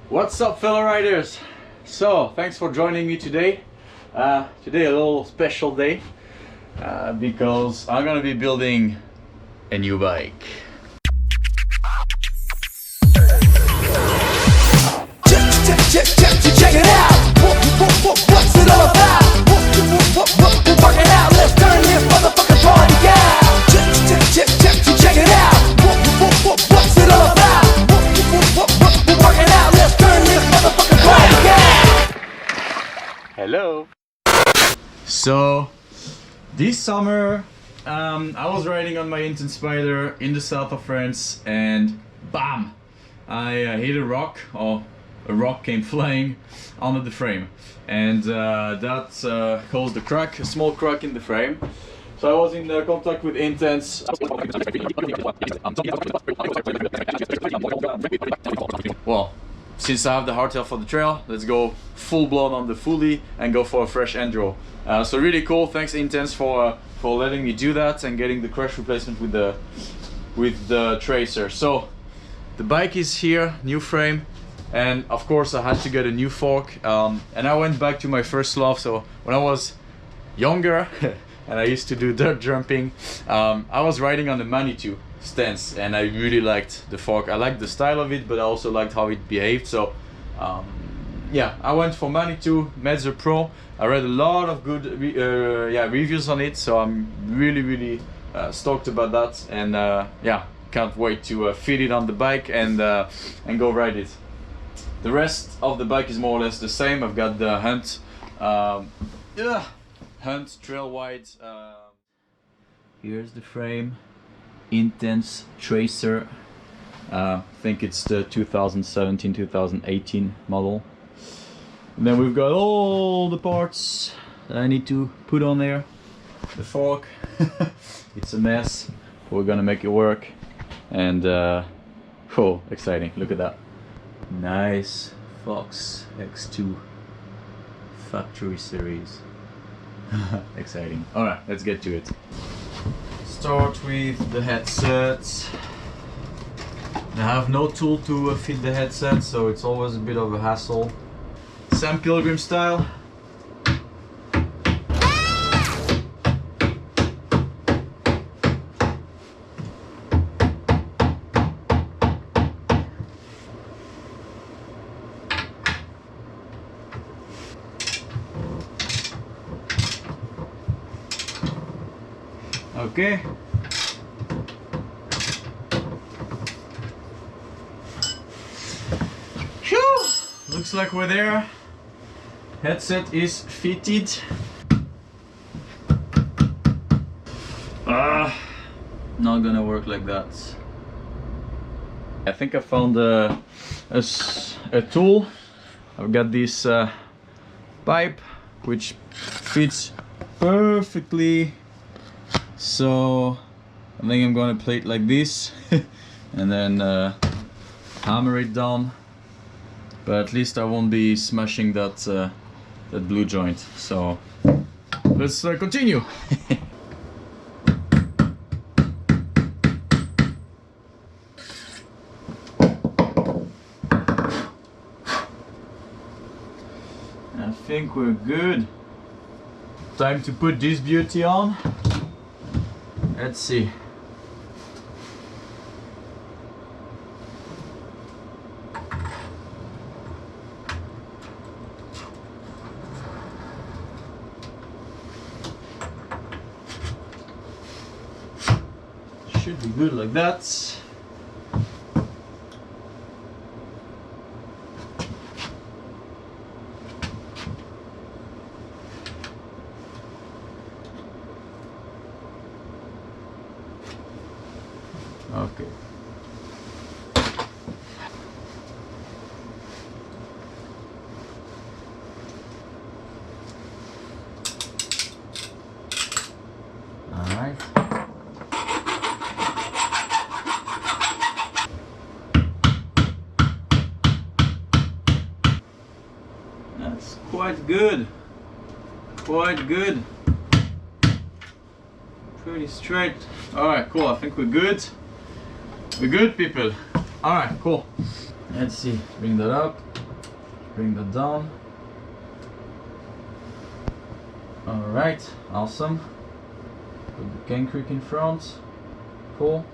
What's up, fellow riders? So, thanks for joining me today. Today a little special day because I'm gonna be building a new bike. Check it out. What's it all about? We're working out. Let's turn this motherfucking party out. Check it out. What's it all about? We're working out. Let's turn this motherfucking party out. Hello. So, this summer I was riding on my Intense Spider in the south of France, and bam! I hit a rock, or a rock came flying under the frame, and that caused a crack, a small crack in the frame. So I was in contact with Intense. Well, since I have the hardtail for the trail, let's go full blown on the fully and go for a fresh enduro. So really cool. Thanks Intense for letting me do that and getting the crash replacement with the tracer. So the bike is here, new frame. And of course I had to get a new fork, and I went back to my first love. So when I was younger and I used to do dirt jumping, I was riding on the Manitou stance, and I really liked the fork. I liked the style of it, but I also liked how it behaved. So yeah, I went for Manitou Mezzer Pro. I read a lot of good reviews on it, so I'm really stoked about that, and yeah, can't wait to fit it on the bike and go ride it. The rest of the bike is more or less the same. I've got the Hunt trail wide. Here's the frame, Intense Tracer. I think it's the 2017-2018 model. And then we've got all the parts that I need to put on there. The fork, it's a mess. We're gonna make it work, and oh, exciting! Look at that. Nice Fox X2 factory series. Exciting. Alright, let's get to it. Start with the headset. I have no tool to fit the headset, so it's always a bit of a hassle. Sam Pilgrim style. Okay. Phew! Looks like we're there. Headset is fitted. Not gonna work like that. I think I found a tool. I've got this pipe which fits perfectly. So I think I'm gonna plate it like this and then hammer it down, but at least I won't be smashing that blue joint. So let's continue. I think we're good. Time to put this beauty on. Let's see. Should be good like that. Okay. All right. That's quite good. Quite good. Pretty straight. All right, cool. I think we're good. We're good, people. All right, cool. Let's see. Bring that up. bring that down. Alright, awesome. Put the cane creek in front. Cool.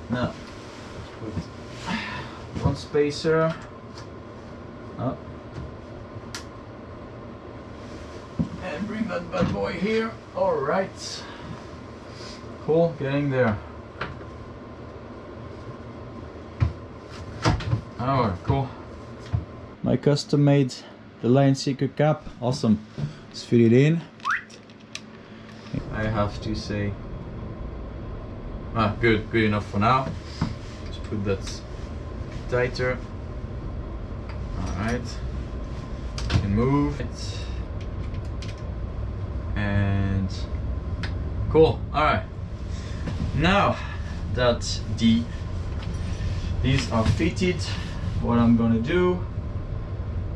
Now, put one spacer up. And bring that bad boy here. Alright. Cool, getting there. Alright, cool. My custom made the line seeker cap, awesome. Let's fit it in. I have to say, good enough for now. Just put that tighter. Alright, and move it. And cool, alright. Now that these are fitted, what I'm gonna do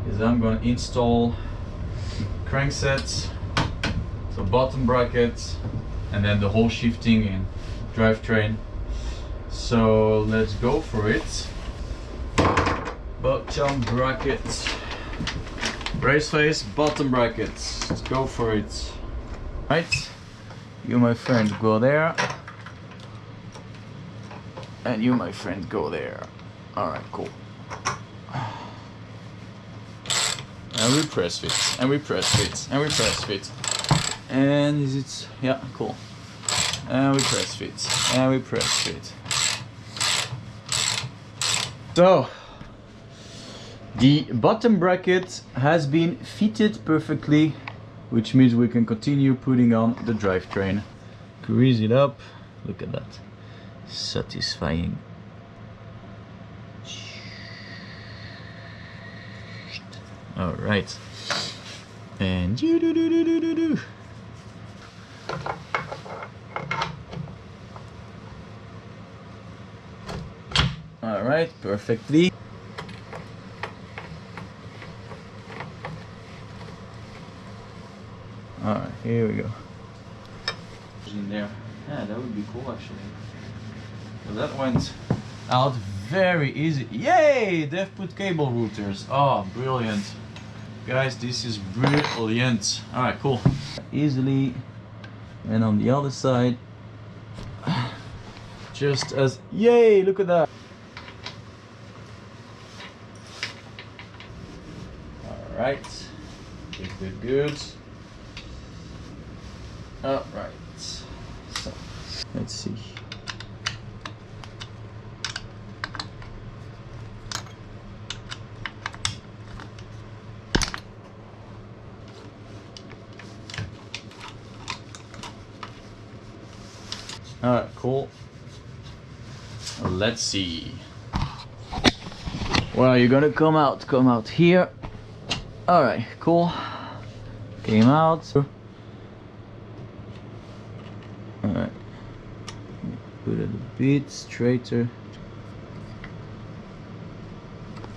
is I'm gonna install cranksets, so bottom brackets, and then the whole shifting and drivetrain. So let's go for it. Bottom brackets, race face, bottom brackets. Let's go for it. Right, you my friend go there, and you my friend go there. All right, cool. And we press fit, and we press fit, and we press fit. And is it, yeah, cool. And we press fit, and we press fit. So, the bottom bracket has been fitted perfectly, which means we can continue putting on the drivetrain. Grease it up, look at that, satisfying. All right, and you do. All right, perfectly. All right, here we go. In there, yeah, that would be cool actually. So that went out very easy. Yay! They've put cable routers. Oh, brilliant. Guys, this is brilliant. Alright, cool. Easily. And on the other side, just as, yay, look at that. Alright. Good. Alright. So, let's see. Alright, cool. Let's see. Well, you're gonna come out here. Alright, cool. Came out. Alright. Put it a bit straighter.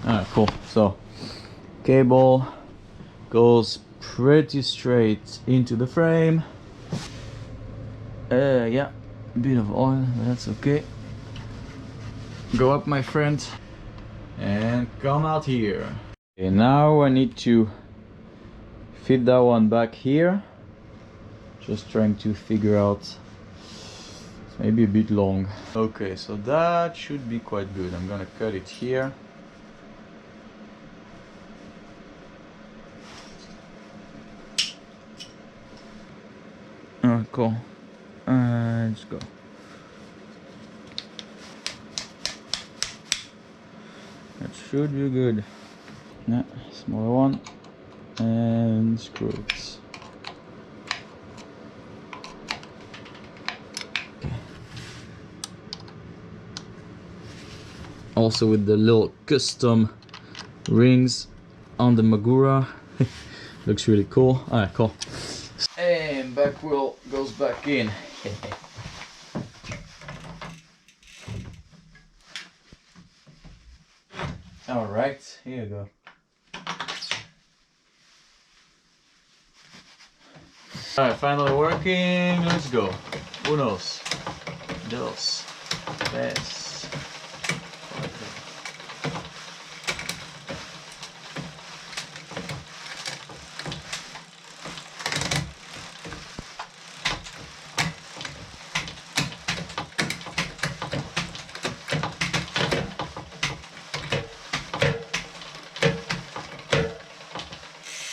Alright, cool. So, cable goes pretty straight into the frame. Yeah. Bit of oil, but that's okay. Go up, my friend, and come out here. Okay, now I need to fit that one back here. Just trying to figure out, it's maybe a bit long. Okay, so that should be quite good. I'm gonna cut it here. Alright, cool. Let's go. That should be good. Yeah, smaller one. And screws. Okay. Also with the little custom rings on the Magura. Looks really cool. Alright, cool. And back wheel goes back in. All right, here you go. All right, finally working. Let's go. Unos, dos, tres.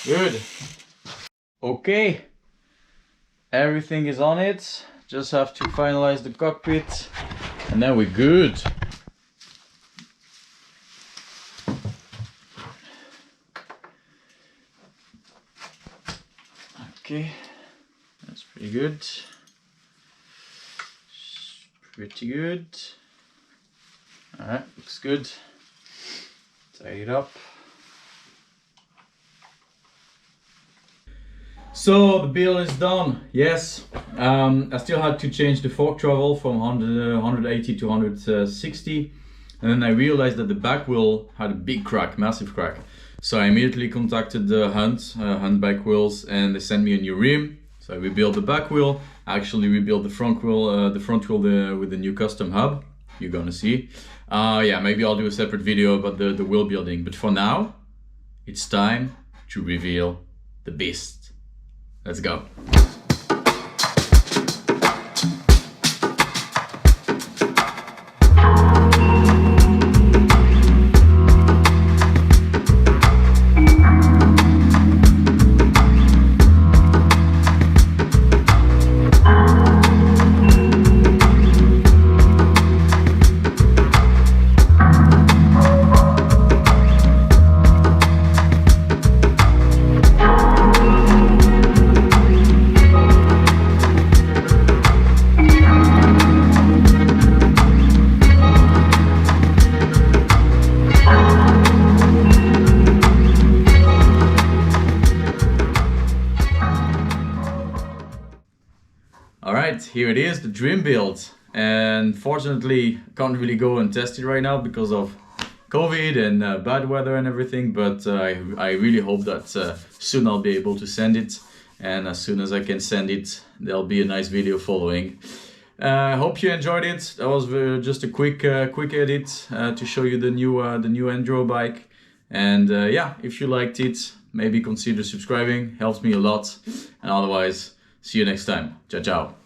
Good. Okay. Everything is on it. Just have to finalize the cockpit and then we're good. Okay, that's pretty good. Pretty good. Alright, looks good. Tie it up. So the build is done. Yes, I still had to change the fork travel from 180 to 160, and then I realized that the back wheel had a big crack, massive crack. So I immediately contacted the Hunt Back Wheels, and they sent me a new rim. So I rebuilt the back wheel. I actually rebuilt the front wheel, with the new custom hub. You're gonna see. Yeah, maybe I'll do a separate video about the wheel building. But for now, it's time to reveal the beast. Let's go. Alright, here it is, the dream build. And fortunately, I can't really go and test it right now because of COVID and bad weather and everything, but I really hope that soon I'll be able to send it. And as soon as I can send it, there'll be a nice video following. I hope you enjoyed it. That was just a quick edit to show you the new enduro bike. And yeah, if you liked it, maybe consider subscribing, helps me a lot. And otherwise, see you next time. Ciao, ciao.